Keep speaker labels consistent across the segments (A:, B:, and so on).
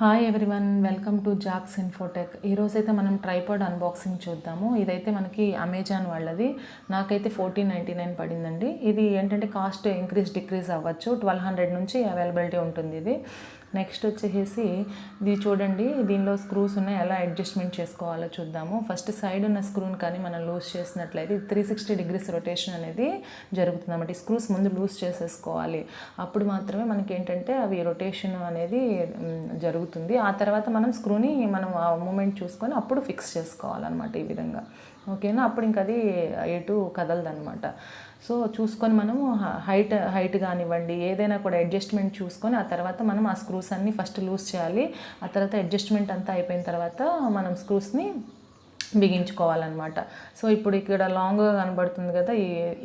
A: Hi everyone, welcome to Jacks Infotech. ఈరోజైతే మనం tripod unboxing చూద్దాము. ఇదైతే మనకి అమెజాన్ వాళ్ళది. నాకైతే 1499 పడిందండి. ఇది ఏంటంటే కాస్ట్ డిక్రీజ్ అవ్వచ్చు. 1200 నుంచి అవైలబిలిటీ ఉంటుంది ఇది. నెక్స్ట్ వచ్చేసి ఇది చూడండి, దీనిలో స్క్రూస్ ఉన్నాయి. ఎలా అడ్జస్ట్మెంట్ చేసుకోవాలో చూద్దాము. ఫస్ట్ సైడ్ ఉన్న స్క్రూని కానీ మనం లూజ్ చేసినట్లయితే 360 డిగ్రీస్ రొటేషన్ అనేది జరుగుతుంది అన్నమాట. ఈ స్క్రూస్ ముందు లూజ్ చేసేసుకోవాలి. అప్పుడు మాత్రమే మనకి ఏంటంటే అవి రొటేషన్ అనేది జరుగుతుంది. ఆ తర్వాత మనం స్క్రూని ఆ మూమెంట్ చూసుకొని అప్పుడు ఫిక్స్ చేసుకోవాలన్నమాట ఈ విధంగా. ఓకేనా? అప్పుడు ఇంక అది ఎటు కదలదనమాట. సో చూసుకొని మనము హైట్ కానివ్వండి, ఏదైనా కూడా అడ్జస్ట్మెంట్ చూసుకొని ఆ తర్వాత మనం ఆ స్క్రూస్ అన్నీ ఫస్ట్ లూజ్ చేయాలి. ఆ తర్వాత అడ్జస్ట్మెంట్ అంతా అయిపోయిన తర్వాత మనం స్క్రూస్ని బిగించుకోవాలన్నమాట. సో ఇప్పుడు ఇక్కడ లాంగ్గా కనబడుతుంది కదా,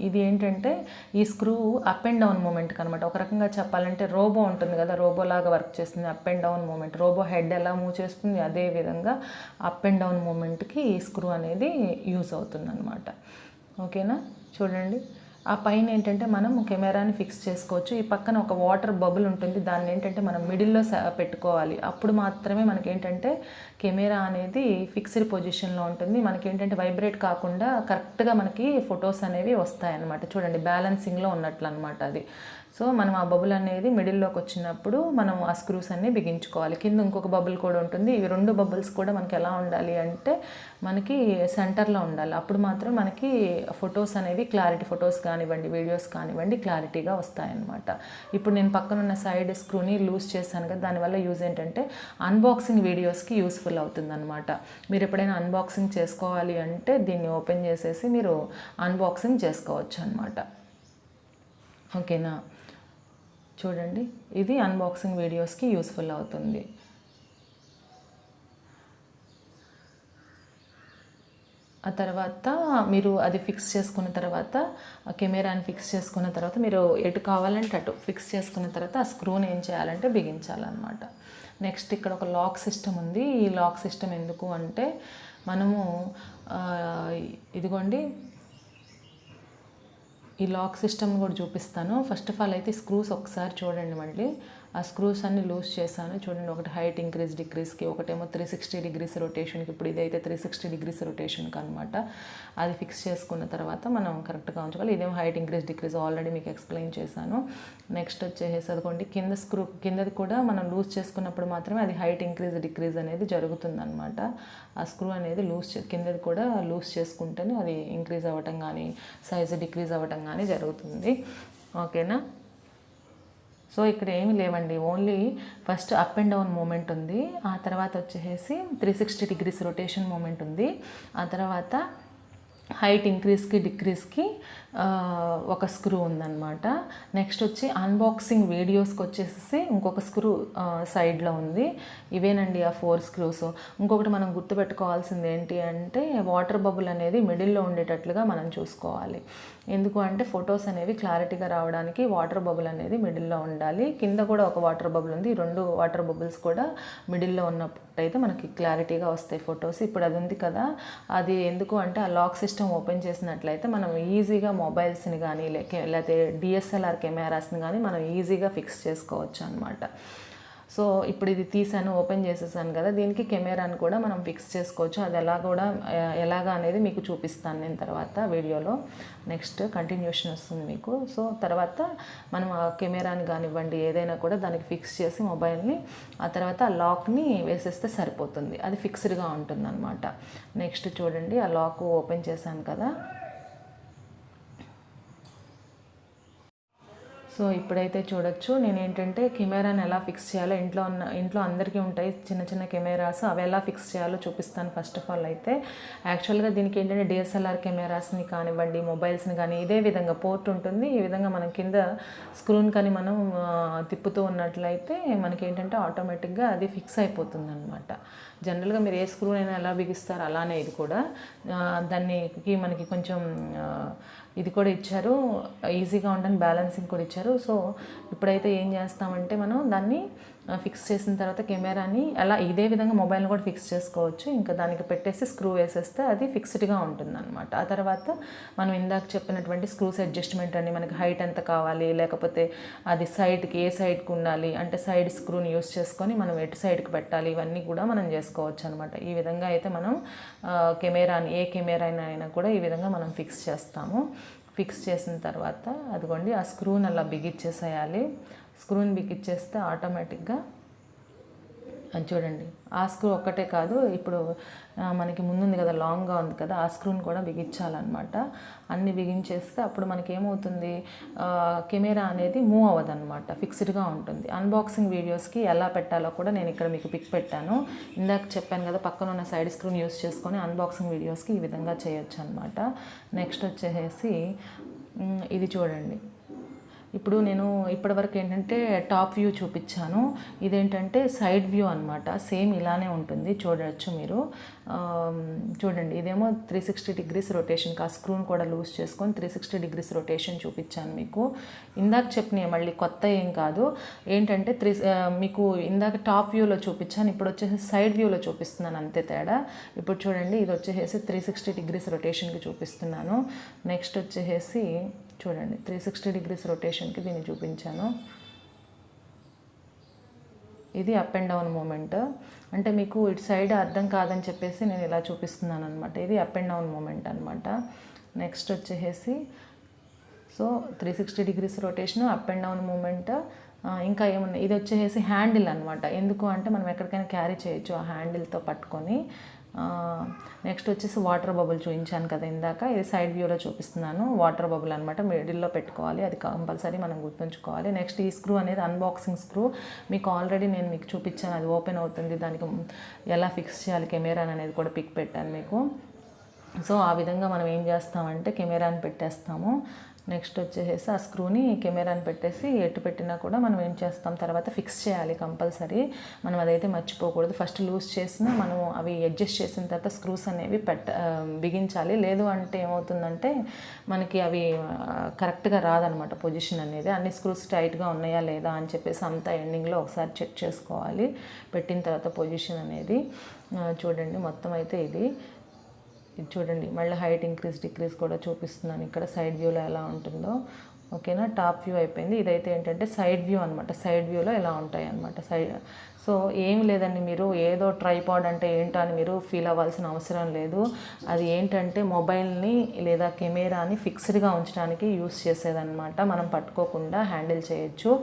A: ఇది ఏంటంటే ఈ స్క్రూ అప్ అండ్ డౌన్ మూమెంట్కి అనమాట. ఒక రకంగా చెప్పాలంటే రోబో ఉంటుంది కదా, రోబోలాగా వర్క్ చేస్తుంది. Up and down movement, robo head ఎలా మూవ్ చేస్తుంది అదే విధంగా అప్ అండ్ డౌన్ మూమెంట్కి ఈ స్క్రూ అనేది యూజ్ అవుతుంది అనమాట. ఓకేనా? చూడండి, ఆ పైన ఏంటంటే మనం కెమెరాని ఫిక్స్ చేసుకోవచ్చు. ఈ పక్కన ఒక వాటర్ బబుల్ ఉంటుంది, దాన్ని ఏంటంటే మనం మిడిల్లో పెట్టుకోవాలి. అప్పుడు మాత్రమే మనకేంటంటే కెమెరా అనేది ఫిక్స్డ్ పొజిషన్లో ఉంటుంది. మనకేంటంటే వైబ్రేట్ కాకుండా కరెక్ట్గా మనకి ఫొటోస్ అనేవి వస్తాయన్నమాట. చూడండి, బ్యాలెన్సింగ్లో ఉన్నట్లు అనమాట అది. సో మనం ఆ బబుల్ అనేది మిడిల్లోకి వచ్చినప్పుడు మనం ఆ స్క్రూస్ అన్నీ బిగించుకోవాలి. కింద ఇంకొక బబుల్ కూడా ఉంటుంది. ఇవి రెండు బబుల్స్ కూడా మనకి ఎలా ఉండాలి అంటే మనకి సెంటర్లో ఉండాలి. అప్పుడు మాత్రం మనకి ఫొటోస్ అనేవి ఫొటోస్ కానివ్వండి, వీడియోస్ కానివ్వండి క్లారిటీగా వస్తాయన్నమాట. ఇప్పుడు నేను పక్కన ఉన్న సైడ్ స్క్రూని లూజ్ చేశాను కదా, దానివల్ల యూజ్ ఏంటంటే అన్బాక్సింగ్ వీడియోస్కి యూస్ఫుల్ అవుతుందన్నమాట. మీరు ఎప్పుడైనా అన్బాక్సింగ్ చేసుకోవాలి అంటే దీన్ని ఓపెన్ చేసేసి మీరు అన్బాక్సింగ్ చేసుకోవచ్చు అనమాట. ఓకేనా? చూడండి, ఇది అన్బాక్సింగ్ వీడియోస్కి యూస్ఫుల్ అవుతుంది. ఆ తర్వాత మీరు అది ఫిక్స్ చేసుకున్న తర్వాత, ఆ కెమెరాని ఫిక్స్ చేసుకున్న తర్వాత మీరు ఎటు కావాలంటే అటు ఫిక్స్ చేసుకున్న తర్వాత ఆ స్క్రూని ఏం చేయాలంటే బిగించాలన్నమాట. నెక్స్ట్ ఇక్కడ ఒక లాక్ సిస్టమ్ ఉంది. ఈ లాక్ సిస్టమ్ ఎందుకు అంటే మనము ఇదిగోండి, ఈ లాక్ సిస్టమ్ కూడా చూపిస్తాను. ఫస్ట్ ఆఫ్ ఆల్ అయితే స్క్రూస్ ఒకసారి చూడండి. మళ్ళీ ఆ స్క్రూస్ అన్ని లూజ్ చేశాను. చూడండి, ఒకటి హైట్ డిక్రీస్కి, ఒకటేమో 360 డిగ్రీస్ రొటేషన్కి. ఇప్పుడు ఇదైతే 360 డిగ్రీస్ రొటేషన్కి అనమాట. అది ఫిక్స్ చేసుకున్న తర్వాత మనం కరెక్ట్గా ఉంచుకోవాలి. ఇదేమో హైట్ డిక్రీస్ ఆల్రెడీ మీకు ఎక్స్ప్లెయిన్ చేశాను. నెక్స్ట్ వచ్చేసి అదిగోండి, కిందది కూడా మనం లూజ్ చేసుకున్నప్పుడు మాత్రమే అది హైట్ డిక్రీజ్ అనేది జరుగుతుందన్నమాట. ఆ స్క్రూ అనేది కిందది కూడా లూజ్ చేసుకుంటేనే అది ఇంక్రీజ్ అవ్వటం కానీ సైజు డిక్రీజ్ అవ్వటం కానీ జరుగుతుంది. ఓకేనా? సో ఇక్కడ ఏమి లేవండి, only first up and down movement ఉంది. ఆ తర్వాత వచ్చేసి 360 డిగ్రీస్ రొటేషన్ మూమెంట్ ఉంది. ఆ తర్వాత హైట్ డిక్రీస్కి ఒక స్క్రూ ఉందన్నమాట. నెక్స్ట్ వచ్చి అన్బాక్సింగ్ వీడియోస్కి వచ్చేసి ఇంకొక స్క్రూ సైడ్లో ఉంది. ఇవేనండి ఆ 4 స్క్రూస్. ఇంకొకటి మనం గుర్తుపెట్టుకోవాల్సింది ఏంటి అంటే వాటర్ బబుల్ అనేది మిడిల్లో ఉండేటట్లుగా మనం చూసుకోవాలి. ఎందుకు అంటే ఫొటోస్ అనేవి క్లారిటీగా రావడానికి వాటర్ బబుల్ అనేది మిడిల్లో ఉండాలి. కింద కూడా ఒక వాటర్ బబుల్ ఉంది. ఈ 2 వాటర్ బబుల్స్ కూడా మిడిల్లో ఉన్నట్టయితే మనకి క్లారిటీగా వస్తాయి ఫొటోస్. ఇప్పుడు అది ఉంది కదా, అది ఎందుకు అంటే ఆ లాక్ సిస్టమ్ ఓపెన్ చేసినట్లయితే మనం ఈజీగా మొబైల్స్ని కానీ లేకపోతే డిఎస్ఎల్ఆర్ కెమెరాస్ని కానీ మనం ఈజీగా ఫిక్స్ చేసుకోవచ్చు అనమాట. సో ఇప్పుడు ఇది తీసాను, ఓపెన్ చేసేసాను కదా, దీనికి కెమెరాని కూడా మనం ఫిక్స్ చేసుకోవచ్చు. అది ఎలాగా అనేది మీకు చూపిస్తాను నేను తర్వాత వీడియోలో. నెక్స్ట్ కంటిన్యూషన్ వస్తుంది మీకు. సో తర్వాత మనం ఆ కెమెరాని కానివ్వండి ఏదైనా కూడా దానికి ఫిక్స్ చేసి మొబైల్ని ఆ తర్వాత ఆ లాక్ని వేసేస్తే సరిపోతుంది. అది ఫిక్స్డ్గా ఉంటుంది అనమాట. నెక్స్ట్ చూడండి, ఆ లాక్ ఓపెన్ చేశాను కదా. సో ఇప్పుడైతే చూడొచ్చు, నేను ఏంటంటే కెమెరాని ఎలా ఫిక్స్ చేయాలో ఇంట్లో అందరికీ ఉంటాయి చిన్న చిన్న కెమెరాస్, అవి ఎలా ఫిక్స్ చేయాలో చూపిస్తాను. ఫస్ట్ ఆఫ్ ఆల్ అయితే యాక్చువల్గా దీనికి ఏంటంటే డిఎస్ఎల్ఆర్ కెమెరాస్ని కానివ్వండి మొబైల్స్ని కానీ ఇదే విధంగా పోర్ట్ ఉంటుంది. ఈ విధంగా మనం కింద స్క్రూని కానీ మనం తిప్పుతూ ఉన్నట్లయితే మనకి ఏంటంటే ఆటోమేటిక్గా అది ఫిక్స్ అయిపోతుంది అనమాట. జనరల్గా మీరు ఏ స్క్రూనైనా ఎలా బిగిస్తారు అలానే ఇది కూడా. దానికి మనకి కొంచెం ఇది కూడా ఇచ్చారు, ఈజీగా ఉండని బ్యాలెన్సింగ్ కూడా ఇచ్చారు. సో ఇప్పుడైతే ఏం చేస్తామంటే మనం దాన్ని ఫిక్స్ చేసిన తర్వాత కెమెరాని అలా ఇదే విధంగా మొబైల్ని కూడా ఫిక్స్ చేసుకోవచ్చు. ఇంకా దానికి పెట్టేసి స్క్రూ వేసేస్తే అది ఫిక్స్డ్గా ఉంటుందన్నమాట. ఆ తర్వాత మనం ఇందాక చెప్పినటువంటి స్క్రూస్ అడ్జస్ట్మెంట్ అని మనకి హైట్ ఎంత కావాలి, లేకపోతే అది సైడ్కి ఏ సైడ్కి ఉండాలి అంటే సైడ్ స్క్రూని యూస్ చేసుకొని మనం ఎటు సైడ్కి పెట్టాలి, ఇవన్నీ కూడా మనం చేసుకోవచ్చు అనమాట. ఈ విధంగా అయితే మనం కెమెరాని ఏ కెమెరా అయినా కూడా ఈ విధంగా మనం ఫిక్స్ చేస్తాము. ఫిక్స్ చేసిన తర్వాత అదిగోండి ఆ స్క్రూని అలా బిగిచ్చేసేయాలి. స్క్రూని బిగిచ్చేస్తే ఆటోమేటిక్గా అది చూడండి, ఆ స్క్రూ ఒక్కటే కాదు, ఇప్పుడు మనకి ముందుంది కదా లాంగ్గా ఉంది కదా, ఆ స్క్రూని కూడా బిగించాలన్నమాట. అన్నీ బిగించేస్తే అప్పుడు మనకి ఏమవుతుంది, కెమెరా అనేది మూవ్ అవ్వదన్నమాట, ఫిక్స్డ్గా ఉంటుంది. అన్బాక్సింగ్ వీడియోస్కి ఎలా పెట్టాలో కూడా నేను ఇక్కడ మీకు పిక్ పెట్టాను. ఇందాక చెప్పాను కదా, పక్కన ఉన్న సైడ్ స్క్రూని యూస్ చేసుకొని అన్బాక్సింగ్ వీడియోస్కి ఈ విధంగా చేయొచ్చు అనమాట. నెక్స్ట్ వచ్చేసి ఇది చూడండి, ఇప్పుడు నేను ఇప్పటివరకు ఏంటంటే టాప్ వ్యూ చూపించాను, ఇదేంటంటే సైడ్ వ్యూ అనమాట. సేమ్ ఇలానే ఉంటుంది, చూడవచ్చు మీరు. చూడండి, ఇదేమో 360 డిగ్రీస్ రొటేషన్కి ఆ స్క్రూని కూడా లూజ్ చేసుకొని 360 డిగ్రీస్ రొటేషన్ చూపించాను మీకు. ఇందాక చెప్పినవి మళ్ళీ కొత్త ఏం కాదు, ఏంటంటే మీకు ఇందాక టాప్ వ్యూలో చూపించాను, ఇప్పుడు వచ్చేసి సైడ్ వ్యూలో చూపిస్తున్నాను, అంతే తేడా. ఇప్పుడు చూడండి, ఇది వచ్చేసి 360 డిగ్రీస్ రొటేషన్కి చూపిస్తున్నాను. నెక్స్ట్ వచ్చేసి చూడండి, 360 డిగ్రీస్ రొటేషన్కి దీన్ని చూపించాను. ఇది అప్ అండ్ డౌన్ మూమెంట్, అంటే మీకు ఇటు సైడ్ అర్థం కాదని చెప్పేసి నేను ఇలా చూపిస్తున్నాను అనమాట. ఇది అప్ అండ్ డౌన్ మూమెంట్ అనమాట. నెక్స్ట్ వచ్చేసి so 360 degrees rotation, up and down movement. ఇంకా ఏమున్నాయి, ఇది వచ్చేసి హ్యాండిల్ అనమాట. ఎందుకు అంటే మనం ఎక్కడికైనా క్యారీ చేయొచ్చు ఆ హ్యాండిల్తో పట్టుకొని. నెక్స్ట్ వచ్చేసి వాటర్ బబుల్ చూపించాను కదా ఇందాక, ఇది సైడ్ వ్యూలో చూపిస్తున్నాను. వాటర్ బబుల్ అనమాట, మిడిల్లో పెట్టుకోవాలి, అది కంపల్సరీ మనం గుర్తుంచుకోవాలి. నెక్స్ట్ ఈ స్క్రూ అనేది అన్బాక్సింగ్ స్క్రూ, మీకు ఆల్రెడీ నేను మీకు చూపించాను, అది ఓపెన్ అవుతుంది, దానికి ఎలా ఫిక్స్ చేయాలి కెమెరా అనేది కూడా పిక్ పెట్టాను మీకు. సో ఆ విధంగా మనం ఏం చేస్తామంటే కెమెరాని పెట్టేస్తాము. నెక్స్ట్ వచ్చేసి ఆ స్క్రూని కెమెరాని పెట్టేసి ఎటు పెట్టినా కూడా మనం ఏం చేస్తాం, తర్వాత ఫిక్స్ చేయాలి కంపల్సరీ. మనం అదైతే మర్చిపోకూడదు. ఫస్ట్ లూజ్ చేసిన మనం అవి అడ్జస్ట్ చేసిన తర్వాత స్క్రూస్ అనేవి బిగించాలి. లేదు అంటే ఏమవుతుందంటే మనకి అవి కరెక్ట్గా రాదనమాట పొజిషన్ అనేది. అన్ని స్క్రూస్ టైట్గా ఉన్నాయా లేదా అని చెప్పేసి అంతా ఎండింగ్లో ఒకసారి చెక్ చేసుకోవాలి. పెట్టిన తర్వాత పొజిషన్ అనేది చూడండి, మొత్తం అయితే ఇది చూడండి. మళ్ళీ హైట్ ఇంక్రీజ్ డిక్రీజ్ కూడా చూపిస్తున్నాను ఇక్కడ సైడ్ వ్యూలో ఎలా ఉంటుందో. ఓకేనా, టాప్ వ్యూ అయిపోయింది. ఇదైతే ఏంటంటే సైడ్ వ్యూ అనమాట. సైడ్ వ్యూలో ఎలా ఉంటాయి అనమాట సైడ్. సో ఏం లేదండి, మీరు ఏదో ట్రైపాడ్ అంటే ఏంటో అని మీరు ఫీల్ అవ్వాల్సిన అవసరం లేదు. అది ఏంటంటే మొబైల్ని లేదా కెమెరాని ఫిక్స్డ్గా ఉంచడానికి యూస్ చేసేదన్నమాట. మనం పట్టుకోకుండా హ్యాండిల్ చేయొచ్చు.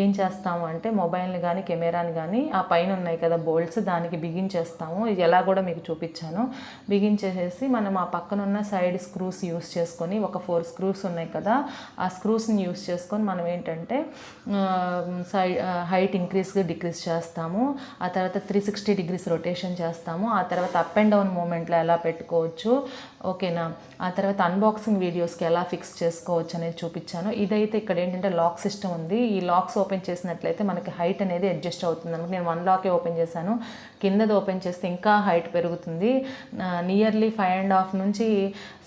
A: ఏం చేస్తాము అంటే మొబైల్ని కానీ కెమెరాని కానీ ఆ పైన ఉన్నాయి కదా బోల్ట్స్, దానికి బిగించేస్తాము. ఇది ఎలా కూడా మీకు చూపించాను. బిగించేసేసి మనం ఆ పక్కన ఉన్న సైడ్ స్క్రూస్ యూస్ చేసుకొని, ఒక 4 స్క్రూస్ ఉన్నాయి కదా, ఆ స్క్రూస్ని యూస్ చేసుకొని మనం ఏంటంటే సైడ్ హైట్ ఇంక్రీజ్ డిక్రీజ్ చేస్తాము. ఆ తర్వాత 360 డిగ్రీస్ రొటేషన్ చేస్తాము. ఆ తర్వాత అప్ అండ్ డౌన్ మూమెంట్లో ఎలా పెట్టుకోవచ్చు, ఓకేనా. ఆ తర్వాత అన్బాక్సింగ్ వీడియోస్కి ఎలా ఫిక్స్ చేసుకోవచ్చు అనేది చూపించాను. ఇదైతే ఇక్కడ ఏంటంటే లాక్ సిస్టమ్ ఉంది. ఈ లాక్స్ ఓపెన్ చేసినట్లయితే మనకి హైట్ అనేది అడ్జస్ట్ అవుతుంది అనమాట. నేను 1 లాకే ఓపెన్ చేశాను, కిందది ఓపెన్ చేస్తే ఇంకా హైట్ పెరుగుతుంది. నియర్లీ 5.5 నుంచి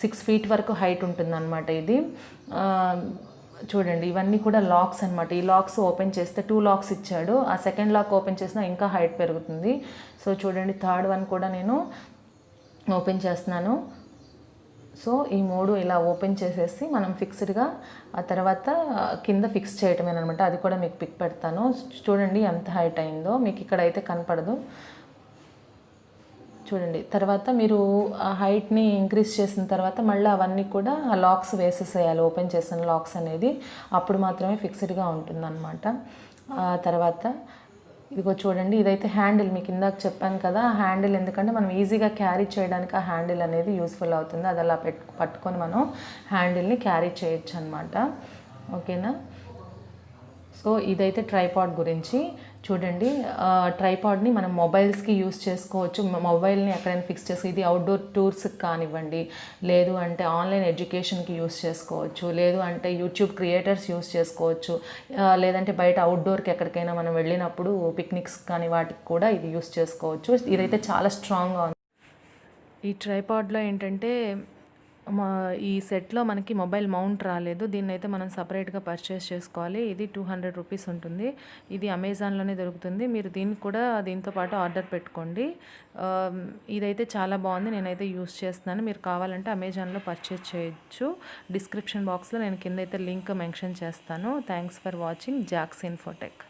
A: 6 ఫీట్ వరకు హైట్ ఉంటుంది అనమాట ఇది. చూడండి, ఇవన్నీ కూడా లాక్స్ అనమాట. ఈ లాక్స్ ఓపెన్ చేస్తే 2 లాక్స్ ఇచ్చాడు. ఆ సెకండ్ లాక్ ఓపెన్ చేసినా ఇంకా హైట్ పెరుగుతుంది. సో చూడండి, థర్డ్ వన్ కూడా నేను ఓపెన్ చేస్తున్నాను. సో ఈ 3 ఇలా ఓపెన్ చేసేసి మనం ఫిక్స్డ్గా ఆ తర్వాత కింద ఫిక్స్ చేయటమేనమాట. అది కూడా మీకు పిక్ పెడతాను. చూడండి ఎంత హైట్ అయిందో, మీకు ఇక్కడైతే కనపడదు. చూడండి, తర్వాత మీరు ఆ హైట్ని ఇంక్రీజ్ చేసిన తర్వాత మళ్ళీ అవన్నీ కూడా ఆ లాక్స్ వేసేసేయాలి, ఓపెన్ చేసిన లాక్స్ అనేది. అప్పుడు మాత్రమే ఫిక్స్డ్గా ఉంటుందన్నమాట. ఆ తర్వాత ఇదిగో చూడండి, ఇదైతే హ్యాండిల్, మీకు ఇందాక చెప్పాను కదా హ్యాండిల్, ఎందుకంటే మనం ఈజీగా క్యారీ చేయడానికి ఆ హ్యాండిల్ అనేది యూస్ఫుల్ అవుతుంది. అది అలా పట్టుకొని మనం హ్యాండిల్ని క్యారీ చేయొచ్చు అనమాట. ఓకేనా. సో ఇదైతే ట్రైపాడ్ గురించి. చూడండి, ట్రైపాడ్ని మనం మొబైల్స్కి యూస్ చేసుకోవచ్చు. మొబైల్ని ఎక్కడైనా ఫిక్స్ చేసుకో, ఇది అవుట్డోర్ టూర్స్కి కానివ్వండి, లేదు అంటే ఆన్లైన్ ఎడ్యుకేషన్కి యూస్ చేసుకోవచ్చు, లేదు అంటే యూట్యూబ్ క్రియేటర్స్ యూస్ చేసుకోవచ్చు, లేదంటే బయట అవుట్డోర్కి ఎక్కడికైనా మనం వెళ్ళినప్పుడు పిక్నిక్స్ కానీ వాటికి కూడా ఇది యూస్ చేసుకోవచ్చు. ఇదైతే చాలా స్ట్రాంగ్గా ఉంది. ఈ ట్రైపాడ్లో ఏంటంటే ఈ సెట్లో మనకి మొబైల్ మౌంట్ రాలేదు. దీన్నైతే మనం సపరేట్గా పర్చేస్ చేసుకోవాలి. ఇది 200 రూపీస్ ఉంటుంది. ఇది అమెజాన్లోనే దొరుకుతుంది. మీరు దీన్ని కూడా దీంతో పాటు ఆర్డర్ పెట్టుకోండి. ఇదైతే చాలా బాగుంది. నేనైతే యూస్ చేస్తున్నాను. మీరు కావాలంటే అమెజాన్లో పర్చేస్ చేయొచ్చు. డిస్క్రిప్షన్ బాక్స్లో నేను కింద అయితే లింక్ మెన్షన్ చేస్తాను. Thanks for watching Jacks Infotech.